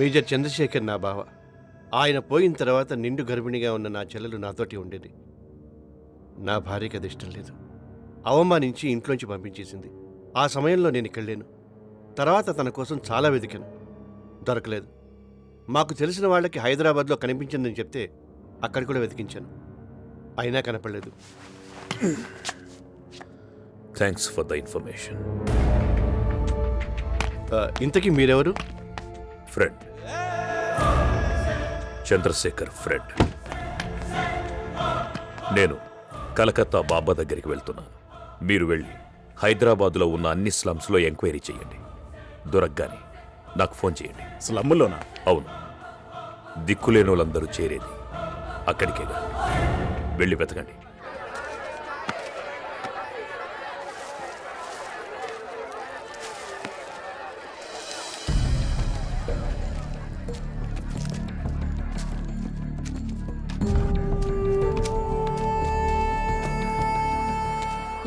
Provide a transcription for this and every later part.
Major Chandrasekhar నా బావ. ఆయన పోయిన తర్వాత నిండు గర్భిణిగా ఉన్న నా చెల్లెలు నాతోటి ఉండేది. నా భార్యకి అది ఇష్టం లేదు. అవమానించి ఇంట్లోంచి పంపించేసింది. ఆ సమయంలో నేను ఇక్కడ లేను. తర్వాత తన కోసం చాలా వెతికాను, దొరకలేదు. మాకు తెలిసిన వాళ్ళకి హైదరాబాద్లో కనిపించిందని చెప్తే అక్కడ కూడా వెతికించాను, అయినా కనపడలేదు. Thanks for the information. ఇంతకీ మీరెవరు? Friend, Chandrashekhar friend. నేను కలకత్తా బాబా దగ్గరికి వెళ్తున్నాను. మీరు వెళ్ళి హైదరాబాదులో ఉన్న అన్ని స్లమ్స్లో ఎంక్వైరీ చేయండి. దొరకగానే నాకు ఫోన్ చేయండి. స్లమ్ములోనా? అవును, దిక్కులేని వాళ్ళందరూ చేరేది అక్కడికేగా. వెళ్ళి వెతకండి.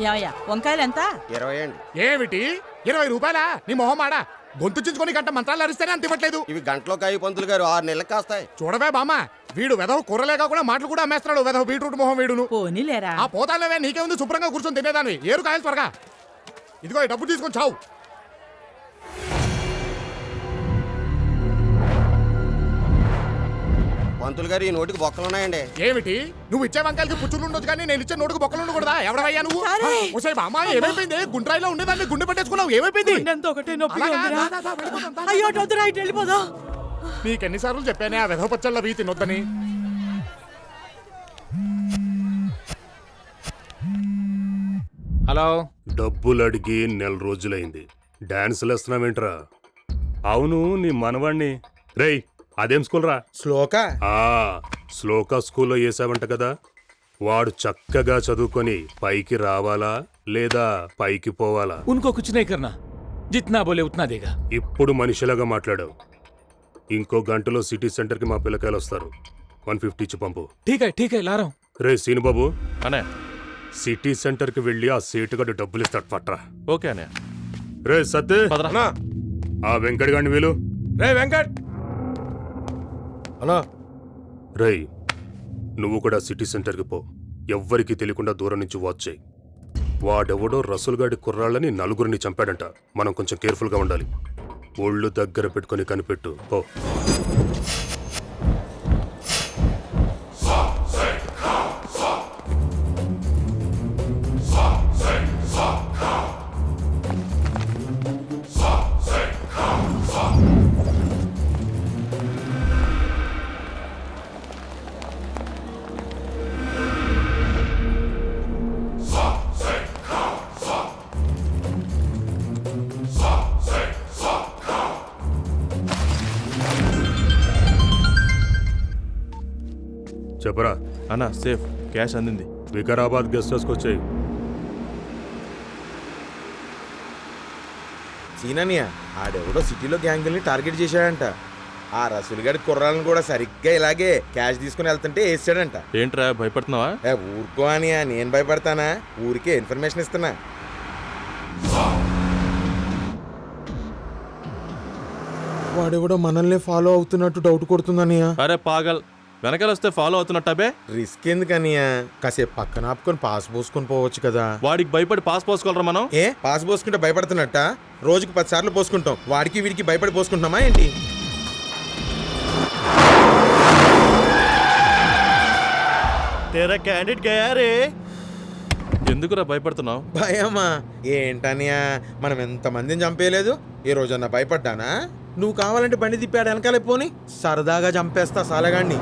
యావయ్యా వంకాయలు ఎంత? 20 అండి. ఏమిటి 20 రూపాయలా? నీ మొహం ఆడా, గొంతు చించుకొని గంట మంత్రాలు అరిస్తేనే అంత ఇవ్వట్లేదు. ఇవి గంటలో కాయి పంతులు గారు 6 నెలలకు కాస్తాయి. చూడవే బామ్మ, వీడు వెధవ కూరలే కాకుండా మాటలు కూడా అమ్మేస్తున్నాడు. వెధవ బీట్రూట్ మొహం వీడును. పోనీలేరా. ఆ పోతానవే, నీకే ఉంది శుభ్రంగా కూర్చొని తినేదాన్ని. ఏరు కాయలు త్వరగా. ఇదిగో ఈ డబ్బు తీసుకొని చావు. పంతులు గారు ఈ నోటికి బొక్కలు ఉన్నాయండి. ఏమిటి, నువ్వు ఇచ్చే వంకాయలకి పుచ్చులు ఉండొచ్చు కానీ నేను ఇచ్చే నోటుకు బొక్కలు ఉండకూడదా? ఎవడవయ్యా నువ్వు? ఒసే బామ్మ, ఏమైపోయింది? గుండ్రాయిలో ఉండేదాన్ని గుండె పట్టేసుకున్నావు, ఏమైపోయింది? అయ్యో వద్దురా, ఇటు వెళ్ళిపోదాం. నీకెన్నిసార్లు చెప్పానే ఆ వెధవ పచ్చళ్ళ వీ తినొద్దని? హలో, డబ్బులు అడిగి 1 నెల రోజులైంది. డాన్సులు వేస్తున్నావేంట్రా? అవును, నీ మనవాణ్ణి. రేయ్, అదేం స్కూల్ రా? శ్లోక శ్లోక స్కూల్లో వేసావంట కదా. వాడు చక్కగా చదువుకొని పైకి రావాలా లేదా పైకి పోవాలా? उनको कुछ नहीं करना, जितना बोले उतना देगा. ఇప్పుడు మనిషిలాగా మాట్లాడావు. ఇంకో గంటలో సిటీ సెంటర్కి మా పిల్లకాయలు వస్తారు. 150 ఇచ్చి పంపు. ठीक है ला रहा हूं. రే సీనుబాబు, అనే సిటీ సెంటర్కి వెళ్ళి ఆ సేటుగడ్డ డబ్బులు ఇస్తాడు పట్రా. ఓకే అనే. రే సత్తే, ఆ వెంకట్ గాడిని వీలు. రే వెంకట్ అన్నా, రేయ్, నువ్వు కూడా సిటీ సెంటర్కి పో. ఎవ్వరికీ తెలియకుండా దూరం నుంచి వాచ్ చేయి. వాడెవడో రసూల్గాడి కుర్రాళ్ళని 4గురిని చంపాడంట. మనం కొంచెం కేర్ఫుల్గా ఉండాలి. ఒళ్ళు దగ్గర పెట్టుకొని కనిపెట్టు. పో. చెప్పరా అన్నా, సేఫ్ క్యాష్ అందింది. వికారాబాద్ గెస్ట్ హౌస్కి వచ్చాయి. సీనన్నయ్య, ఆడెవడో సిటీలో గ్యాంగుల్ని టార్గెట్ చేశాడంట. ఆ రసూల్గాడి కుర్రాలను కూడా సరిగ్గా ఇలాగే క్యాష్ తీసుకుని వెళ్తుంటే వేసాడంట. ఏంట్రా భయపడుతున్నావా? ఊరుకో అనియా, నేను భయపడతానా? ఊరికే ఇన్ఫర్మేషన్ ఇస్తున్నా. వాడెవడో మనల్ని ఫాలో అవుతున్నట్టు డౌట్ కొడుతుందనియా. అరే పాగల్, వెనకాల వస్తే ఫాలో అవుతున్నట్టాబే. రిస్క్ ఎందుకనియా? కాసేపు పక్కన ఆపుకొని పాస్ పోసుకొని పోవచ్చు కదా. వాడికి భయపడి పాస్ పోసుకోగలరా మనం? ఏ పాస్ పోసుకుంటే భయపడుతున్నట్ట? రోజుకి 10 సార్లు పోసుకుంటాం. వాడికి వీడికి భయపడి పోసుకుంటున్నామా ఏంటి? तेरा कैंडिडेट गया रे. ఎందుకురా భయపడుతున్నావు? భయమా ఏంటనియా? మనం ఎంతమందిని చంపేయలేదు. ఏ రోజన్నా భయపడ్డానా? నువ్వు కావాలంటే బండి తిప్పాడు వెనకాలే పోని, సరదాగా చంపేస్తా సాలగాన్ని.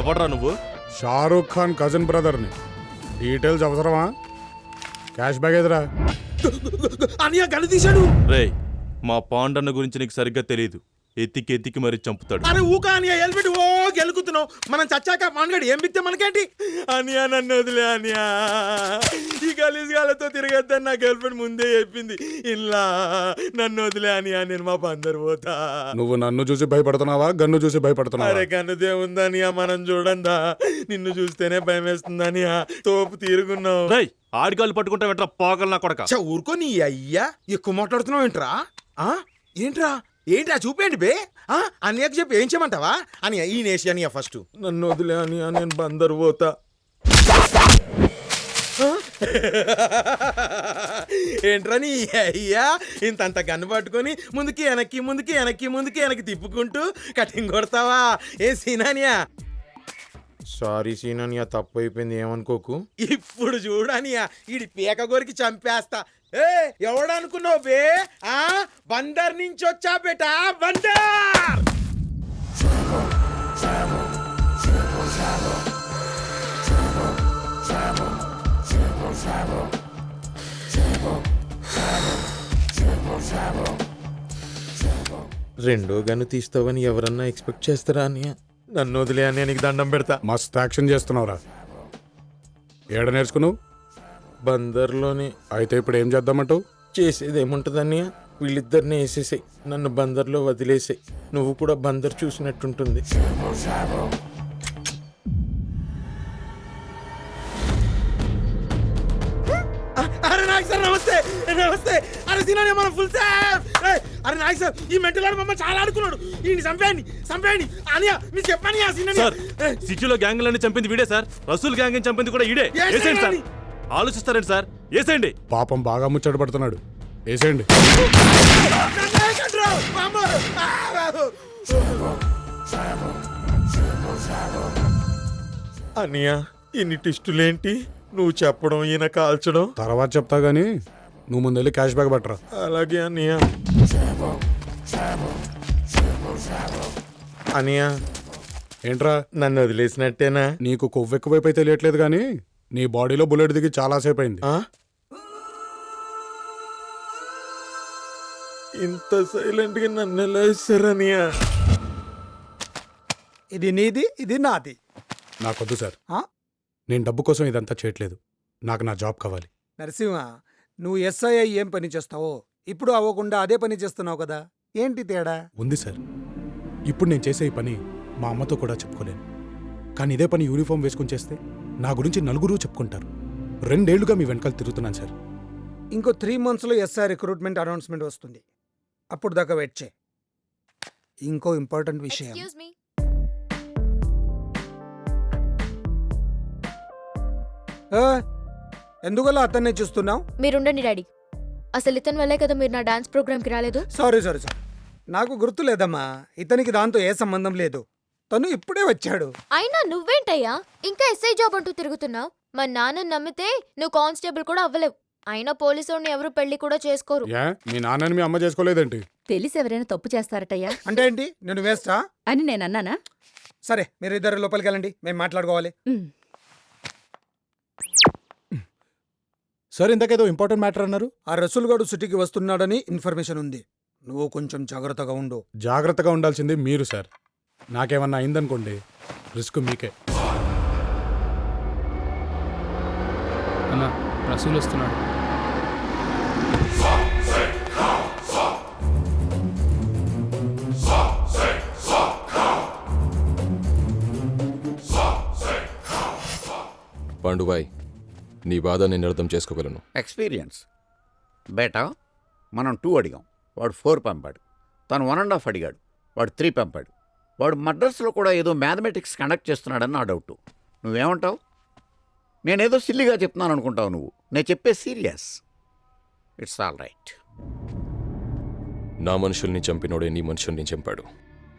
ఎవడ్రా నువ్వు? షారూక్ ఖాన్ కజిన్ బ్రదర్ని. డీటెయిల్స్ అవసరమా? క్యాష్ బ్యాగ్ ఎదురా. అనియా గన్ను తీశాడు. రేయ్, మా పాండన్న గురించి నీకు సరిగ్గా తెలీదు. ఎత్తికి ఎత్తికి మరి చంపుతాడు. అరే ఊకా అనియా హెల్మెట్ ఓ గెలుకుతున్నావు. మనం చచ్చాక మనగాడు ఏం బిక్తే మనకేంటి? అనియా నన్ను వదిలే అనియా. ఈ గలీజ్ గాలతో తిరగద్దని నా గర్ల్ ఫ్రెండ్ ముందే చెప్పింది. ఇలా నన్ను వదిలే అనియా, నేను మా బందరు పోతా. నువ్వు నన్ను చూసి భయపడుతున్నావా, గన్ను చూసి భయపడుతున్నావా? అరే గన్నుదే ఉందనియా, మనం చూడందా. నిన్ను చూస్తేనే భయం వేస్తుందనియా. తోపు తీరుగున్నావు. రేయ్ ఆడికాలు పట్టుకుంటా వెంట్రా పోగలు నా కొడక. ఊరుకో నీ అయ్యా, ఎక్కువ మాట్లాడుతున్నావు ఏంట్రా? ఏంట్రా ఏంట్రా చూపేయండి బే. అన్నయ్యకు చెప్పి ఏం చేయమంటావా? అని ఈ నేసి అనియా ఫస్ట్ నన్ను వదిలే అనియా, నేను బందరు పోతా. ఏంట్రా నీ అయ్యా ఇంతంత గన్ను పట్టుకొని ముందుకి వెనక్కి ముందుకి వెనక్కి ముందుకి వెనక్కి తిప్పుకుంటూ కటింగ్ కొడతావా? ఏ సీనానియా? సారీ సీనానియా, తప్పు అయిపోయింది, ఏమనుకోకు. ఇప్పుడు చూడనియా ఈడి పీక గోరికి చంపేస్తా. ఏ ఎవడనుకున్నావు బే? బందర్ నుంచి వచ్చా బేటా, బందర్. రెండో గన్ను తీస్తావని ఎవరన్నా ఎక్స్పెక్ట్ చేస్తారా అన్నయ్య? నన్ను వదిలే అన్నయ్య, నీకు దండం పెడతా. మస్తు యాక్షన్ చేస్తున్నావురా. ఏడ నేర్చుకున్నావు? బందర్లోనే. అయితే ఇప్పుడు ఏం చేద్దామంటావు? చేసేది ఏముంటుంది అన్నయ్య, వీళ్ళిద్దరిని వేసేసాయి, నన్ను బందర్లో వదిలేసాయి. నువ్వు కూడా బందర్ చూసినట్టుంటుంది. అరే నాయక్ సార్ నమస్తే. నమస్తే. అరే సీనాని మన ఫుల్ సార్. అరే నాయక్ సార్, ఈ మెంటల్ వాడు మమ్మల్ని చాలా ఆడుకున్నాడు. ఈ చంపేయండి చంపేయండి అనియా, మీరు చెప్పని సీనాని. సార్ సిటీలో గ్యాంగులన్నీ చంపింది వీడే సార్. రసూల్ గ్యాంగ్ చంపింది కూడా ఈడే. వేసేయండి సార్. ఆలోచిస్తారండి సార్, వేసేయండి. పాపం బాగా ముచ్చట పడుతున్నాడు, వేసేయండి. అనియా ఇన్ని టిస్టులేంటి? నువ్వు చెప్పడం ఈయన కాల్చడం. తర్వాత చెప్తా గానీ నువ్వు ముందెళ్ళి క్యాష్ బ్యాగ్ పట్టరా. అలాగే అనియా. అనియా ఏంట్రా నన్ను వదిలేసినట్టేనా? నీకు కొవ్వు ఎక్కువైపోయి తెలియట్లేదు కానీ నీ బాడీలో బుల్లెట్ దిగి చాలా సేపు అయింది. ఇంత సైలెంట్ గా నన్ను ఎలా ఇస్తారనియా? ఇది నీది, ఇది నాది. నాకొద్దు సార్, నేను డబ్బు కోసం ఇదంతా చేయట్లేదు. నాకు నా జాబ్ కావాలి. నరసింహ, నువ్వు ఎస్ఐ ఏం పని చేస్తావో ఇప్పుడు అవ్వకుండా అదే పని చేస్తున్నావు కదా, ఏంటి తేడా? ఉంది సార్, ఇప్పుడు నేను చేసే ఈ పని మా అమ్మతో కూడా చెప్పుకోలేను. కానీ ఇదే పని యూనిఫామ్ వేసుకుని చేస్తే నా గురించి నలుగురు చెప్పుకుంటారు. 2 ఏళ్లుగా మీ వెనకాల తిరుగుతున్నాను సార్. ఇంకో 3 months ఎస్ఐ రిక్రూట్మెంట్ అనౌన్స్మెంట్ వస్తుంది, అప్పుడు దాకా వెయిట్ చేయి. ఇంకో ఇంపార్టెంట్ విషయం, ఎందుకలా అతన్నే చూస్తున్నావు? మీరుండండి డాడీ, అసలు ఇతని వల్లే కదా మీరు నా డాన్స్ ప్రోగ్రామ్కి రాలేదు. సారీ, నాకు గుర్తు లేదమ్మా. ఇతనికి దాంతో ఏ సంబంధం లేదు, తను ఇప్పుడే వచ్చాడు. అయినా నువ్వేంటయ్యా ఇంకా ఎస్ఐ జాబ్ అంటూ తిరుగుతున్నావు? మా నాన్న నమ్మితే నువ్వు కానిస్టేబుల్ కూడా అవ్వలేవు. అయినా పోలీసుని ఎవరు పెళ్లి కూడా చేసుకోరు. మీ నాన్నని మీ అమ్మ చేసుకోలేదేంటి? తెలిసి ఎవరైనా తప్పు చేస్తారటయ్యా అంటే ఏంటి, నేను వేస్తా అని నేను అన్నానా? సరే, మీరు ఇద్దరు లోపలికి వెళ్ళండి, మేము మాట్లాడుకోవాలి. సార్ ఇంతకేదో ఇంపార్టెంట్ మ్యాటర్ అన్నారు. ఆ రసూల్ గడు సిటీకి వస్తున్నాడని ఇన్ఫర్మేషన్ ఉంది, నువ్వు కొంచెం జాగ్రత్తగా ఉండు. జాగ్రత్తగా ఉండాల్సింది మీరు సార్. నాకేమన్నా అయిందనుకోండి, రిస్క్ మీకే. అన్న రసూల్ వస్తున్నాడు. పాండుబాయ్, నీ బాధ నేను అర్థం చేసుకోగలను. ఎక్స్పీరియన్స్ బేటా, మనం 2 అడిగాం, వాడు 4 పంపాడు. తను 1.5 అడిగాడు, వాడు 3 పంపాడు. వాడు మద్రాసులో కూడా ఏదో మ్యాథమెటిక్స్ కండక్ట్ చేస్తున్నాడని నా డౌట్. నువ్వేమంటావు? నేనేదో సిల్లిగా చెప్తున్నాను అనుకుంటావు నువ్వు, నేను చెప్పే సీరియస్. It's all right. నా మనుషుల్ని చంపినోడే నీ మనుషుల్ని చంపాడు.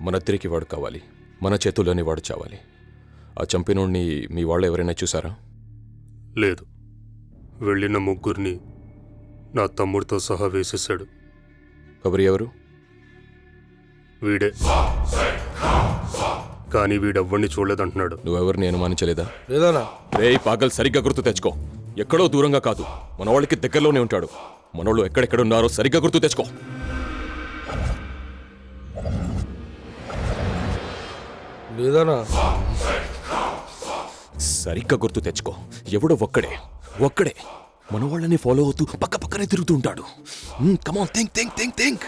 మనద్దరికి వాడు కావాలి, మన చేతుల్లోని వాడు చావాలి. ఆ చంపినోడిని మీ వాళ్ళు ఎవరైనా చూసారా? లేదు, వెళ్ళిన 3 నా తమ్ముడితో సహా వేసేశాడు. కబరి ఎవరు? వీడే, కానీ వీడెవ్వడిని చూడలేదంటున్నాడు. నువ్వెవరిని అనుమానించలేదా? లేదనా? రేయ్ పాగల్, సరిగ్గా గుర్తు తెచ్చుకో. ఎక్కడో దూరంగా కాదు, మన వాళ్ళకి దగ్గరలోనే ఉంటాడు. మనోళ్ళు ఎక్కడెక్కడున్నారో సరిగ్గా గుర్తు తెచ్చుకో. లేదనా సరిగ్గా గుర్తు తెచ్చుకో. ఎవడో ఒక్కడే మన వాళ్ళని ఫాలో అవుతూ పక్కనే తిరుగుతూ ఉంటాడు. కమాన్, థింక్.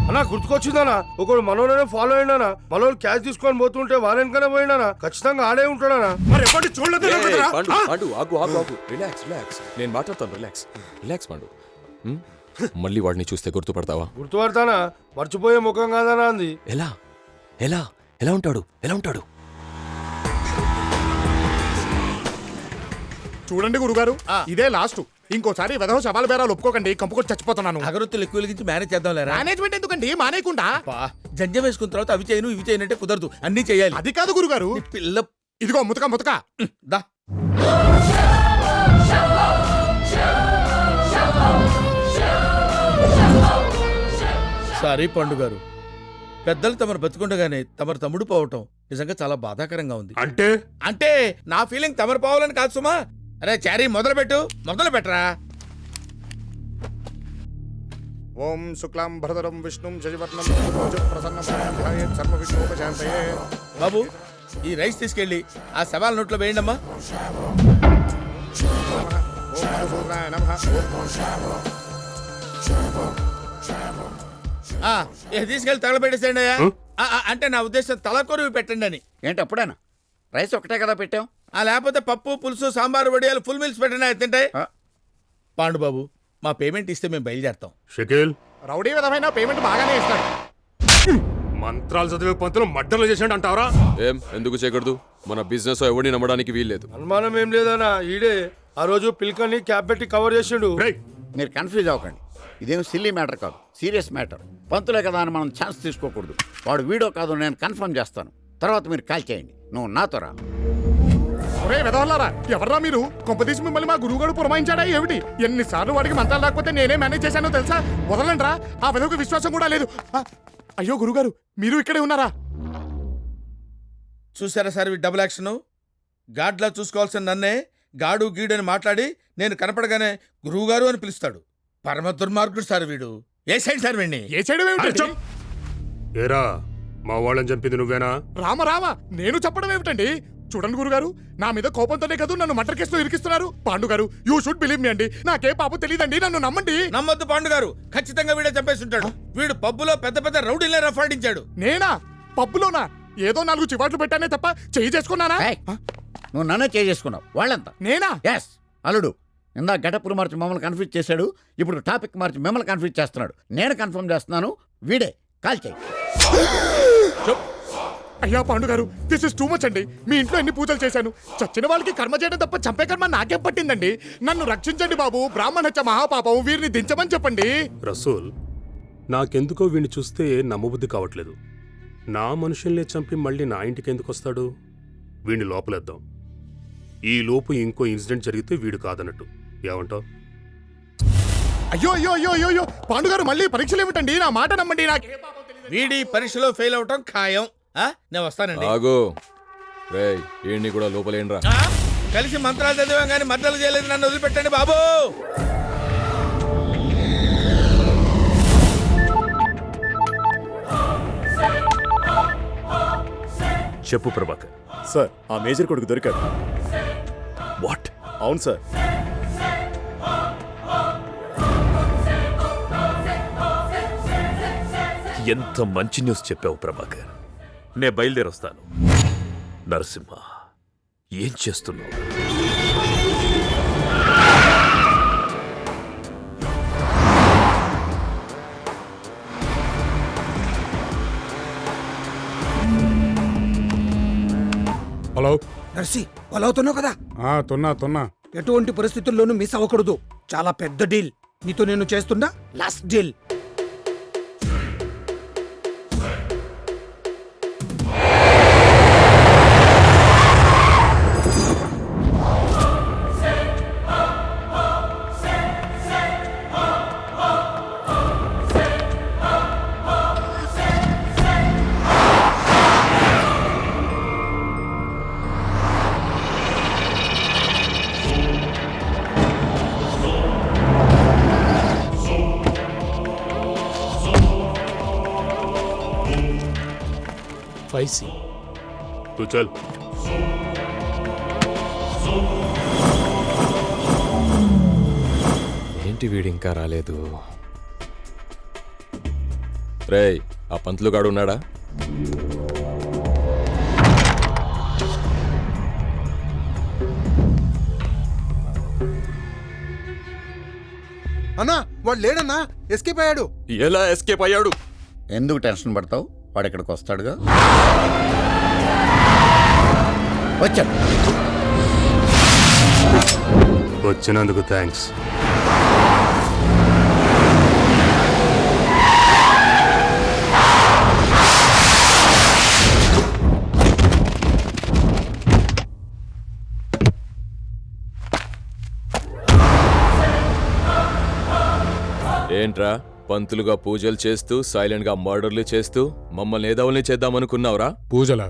అన్నా గుర్తుకొచ్చిందనా, ఒకడు మనోనే ఫాలో అయినా మనోళ్ళు క్యాష్ తీసుకొని పోతుంటే వారెన్కనే పోయినా ఖచ్చితంగా ఆడే ఉంటాడనా. మరి ఎప్పటి చూడలేదు ఆగు. రిలాక్స్. నేను మాట్లాడతాను. రిలాక్స్ పండు. మళ్ళీ వాడిని చూస్తే గుర్తుపడతావా? గుర్తుపడతానా, మర్చిపోయే ముఖం కాదనా అంది. ఎలా ఉంటాడు? చూడండి గురుగారు, ఇదే లాస్ట్. ఇంకోసారి వెధవ సవాల్ బేరాలు ఒప్పుకోకండి, కంపుకొని చచ్చిపోతున్నాను. అగరొత్తులు ఎక్కువ వెలిగించి మేనేజ్ చేద్దాంలేరా? మేనేజ్మెంట్ ఎందుకండి, మానేయకుండా. జంజం వేసుకున్న తర్వాత అవి చేయను ఇవి చేయనంటే కుదరదు, అన్ని చేయాలి. అది కాదు గురుగారు. పిల్ల ఇదిగో ముతక దా. సారీ పండు గారు, పెద్దలు తమరు బతుకుండగానే తమరు తమ్ముడు పోవటం నిజంగా చాలా బాధాకరంగా ఉంది. అంటే నా ఫీలింగ్ తమరు పోవాలని కాదు సుమా. అరే చారీ, మొదలు పెట్టరా. ఓం శుక్లాం భరధరం విష్ణుం శశివర్ణం ప్రసన్నం సర్వ విష్ణోపశాంతయే. బాబు, ఈ రైస్ తీసుకెళ్ళి ఆ సవాల్ నోట్లో వేయండమ్మా. ఓం మధుసూదనాయ నమః. ఇది తీసుకెళ్ళి తగలబెట్టేసేయండి అయ్యా. అంటే నా ఉద్దేశం తలకొరివి పెట్టండి అని. ఏంటి అప్పుడేనా? రైస్ ఒకటే కదా పెట్టాం. లేకపోతే పప్పు, పులుసు, సాంబారు, వడియాలు, ఫుల్ మీల్స్ పెట్టండి, తింటాయి. పాండుబాబు, మా పేమెంట్ ఇస్తే మేము బయలుదేరుతాం. షకీల్, రౌడీ విధమైన పేమెంట్ బాగానే ఇస్తాడు. మంత్రాలు చదివే పంతులు మడ్డలు చేసాడు అంటావరా? ఎందుకు చేయకూడదు? మన బిజినెస్ ఎవరిని నమ్మడానికి వీల్లేదు. అనుమానం ఏం లేదనా, ఈడే ఆ రోజు పిల్కని క్యాప్ పెట్టి కవర్ చేసిండు. మీరు కన్ఫ్యూజ్ అవ్వకండి, ఇదేం సిల్లీ మ్యాటర్ కాదు, సీరియస్ మ్యాటర్. పంతులే కదా అని మనం ఛాన్స్ తీసుకోకూడదు. వాడు వీడో కాదు నేను కన్ఫర్మ్ చేస్తాను, తర్వాత మీరు కాల్ చేయండి. నువ్వు నాతో రా. ఒరే వెదవల్లారా, ఎవర్రా మీరు? కొంపదీసి మిమ్మల్ని మా గురువుగారు పురమాయించాడా ఏమిటి? ఎన్నిసార్లు వాడికి మంత్రాలు రాకపోతే నేనే మేనేజ్ చేశానో తెలుసా? వదలండ్రా, ఆ వెదవకు విశ్వాసం కూడా లేదు. అయ్యో గురుగారు, మీరు ఇక్కడే ఉన్నారా? చూసారా సార్ ఈ డబుల్ యాక్షన్? గాడ్లా చూసుకోవాల్సిన నన్నే గాడు గీడు అని మాట్లాడి నేను కనపడగానే గురువుగారు అని పిలుస్తాడు. పరమ దుర్మార్గుడు సార్ వీడు. ఏ సైడ్ సార్ వీడిని? ఏ సైడ్ ఏమిటి? ఏరా, మా వాళ్ళని చంపింది నువ్వేనా? రామ నేను చెప్పడం ఏమిటండి? చూడండి గురుగారు, నా మీద కోపంతోనే కదా నన్ను మర్డర్ కేసులో ఇరికిస్తున్నారు. పాండు గారు, యూ షుడ్ బిలీవ్ మీ అండి. నాకే పాపం తెలియదండి, నన్ను నమ్మండి. నమ్మొద్దు పాండు గారు, ఖచ్చితంగా వీడే చంపేసి ఉంటాడు. వీడు పబ్బులో పెద్ద రౌడీలే రఫాడించాడు. నేనా? పబ్బులోనా? ఏదో 4 చివాట్లు పెట్టానే తప్ప చెయ్యి చేసుకున్నానా? నువ్వు నన్నే చేసుకున్నావు. వాళ్ళంతా నేనా? ఎస్ అల్లుడు. ఇందా గటపురు మార్చి మమ్మల్ని కన్ఫ్యూజ్ చేశాడు, ఇప్పుడు టాపిక్ మార్చి మిమ్మల్ని కన్ఫ్యూజ్ చేస్తున్నాడు. నేను కన్ఫర్మ్ చేస్తున్నాను, వీడే. కాల్ చేయి. అయ్యా పాండు గారు, దిస్ ఇస్ టూ మచ్ అండి. మీ ఇంట్లో ఎన్ని పూజలు చేశాను, చచ్చిన వాళ్ళకి కర్మ చేయడం తప్ప చంపే కర్మ నాకేం పట్టిందండి? నన్ను రక్షించండి బాబు, బ్రాహ్మణహత్య మహాపాపం, వీరిని దించమని చెప్పండి. రసూల్, నాకెందుకో వీడిని చూస్తే నమ్మబుద్ధి కావట్లేదు. నా మనుషుల్ని చంపి మళ్ళీ నా ఇంటికి ఎందుకు వస్తాడు? వీడిని లోపలేద్దాం. ఈ లోపు ఇంకో ఇన్సిడెంట్ జరిగితే వీడు కాదన్నట్టు. ఏమంటావు? అయ్యో పాండు గారు, మళ్ళీ పరీక్షలు ఏమిటండి? నా మాట నమ్మండి. వీడి పరీక్షలో ఫెయిల్ అవటం ఖాయం. నేను వస్తానండి. ఆగు రేయ్, వీడిని కూడా లోపలేండ్రా. కలిసి మంత్రాలు చదివాం కానీ మద్దలు చేయలేదు, నన్ను వదిలిపెట్టండి బాబు. చెప్పు ప్రభాకర్. సార్, ఆ మేజర్ కొడుకు దొరికాడు. వాట్? అవును సార్. ఎంత మంచి న్యూస్ చెప్పావు ప్రభాకర్. నే బయలుదేరొస్తాను. నరసింహ, ఏం చేస్తున్నావు? హలో నర్సి, ఫాలో అవుతున్నావు కదా? తున్నా. ఎటువంటి పరిస్థితుల్లోనూ మిస్ అవ్వకూడదు. చాలా పెద్ద డీల్ నీతో నేను చేస్తున్నా, లాస్ట్ డీల్. 5C. తూ చల్. ఏంటి వీడు ఇంకా రాలేదు? రేయ్, ఆ పంతులుగాడు ఉన్నాడా? అన్నా వాడు లేడన్నా, ఎస్కేప్ అయ్యాడు. ఎలా ఎస్కేప్ అయ్యాడు? ఎందుకు టెన్షన్ పడతావు? వాడు ఇక్కడికి వస్తాడుగా. వచ్చాడు. వచ్చినందుకు థ్యాంక్స్. ఏంట్రా, పంతులుగా పూజలు చేస్తూ సైలెంట్గా మర్డర్లు చేస్తూ మమ్మల్ని ఏదవల్ని చేద్దామనుకున్నావురా? పూజలా?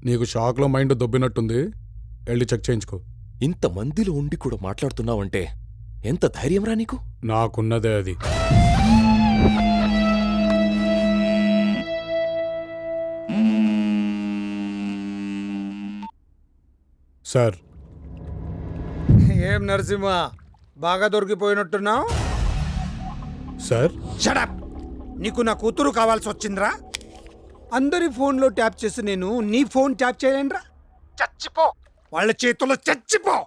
నీకు షాక్లో మైండ్ దొబ్బినట్టుంది, వెళ్ళి చెక్ చేయించుకో. ఇంతమందిలో ఉండి కూడా మాట్లాడుతున్నావంటే ఎంత ధైర్యంరా నీకు? నాకున్నదే అది. సార్. ఏం నరసింహ, బాగా దొరికిపోయినట్టున్నావు. సార్. షడప్! నీకు నా కూతురు కావాల్సి వచ్చిందిరా? అందరి ఫోన్లో ట్యాప్ చేసి నేను నీ ఫోన్ ట్యాప్ చేయలేనురా. చచ్చిపో, వాళ్ళ చేతుల్లో చచ్చిపో.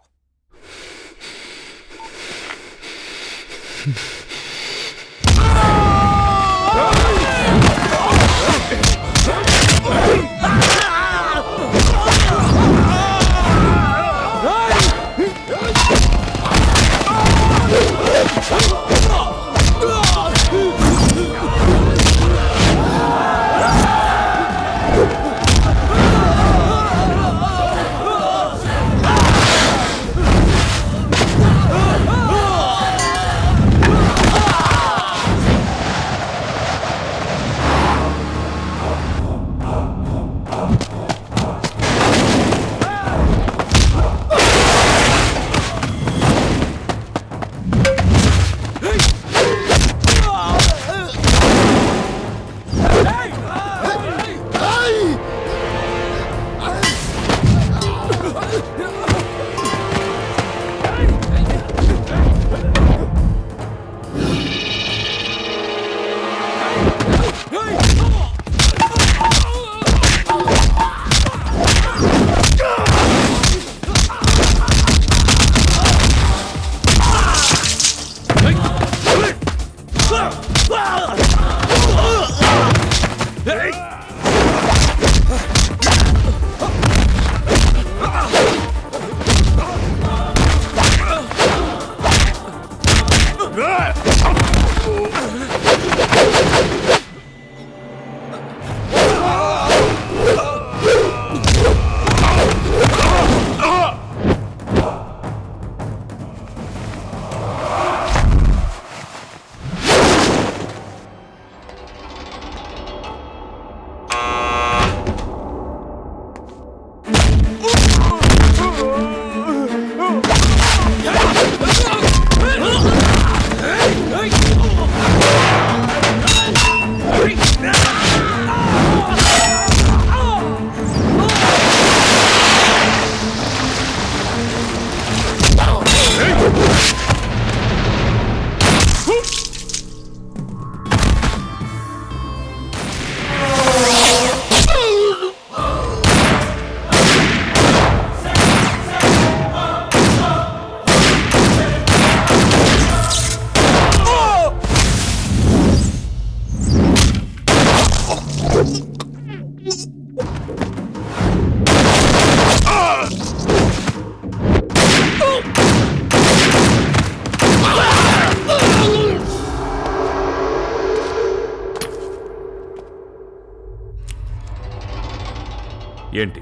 ఏంటి,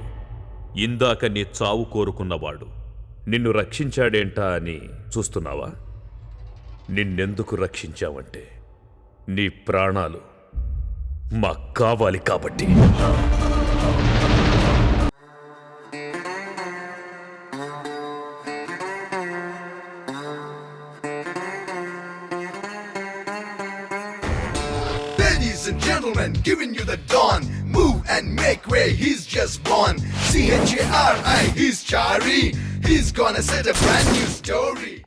ఇందాక నీ చావు కోరుకున్నవాడు నిన్ను రక్షించాడేంటా అని చూస్తున్నావా? నిన్నెందుకు రక్షించావంటే నీ ప్రాణాలు మాకు కావాలి కాబట్టి. Ladies and gentlemen, giving you the dawn. Move and make way. He's just born. CHARI, he's Chari. He's gonna set a brand new story.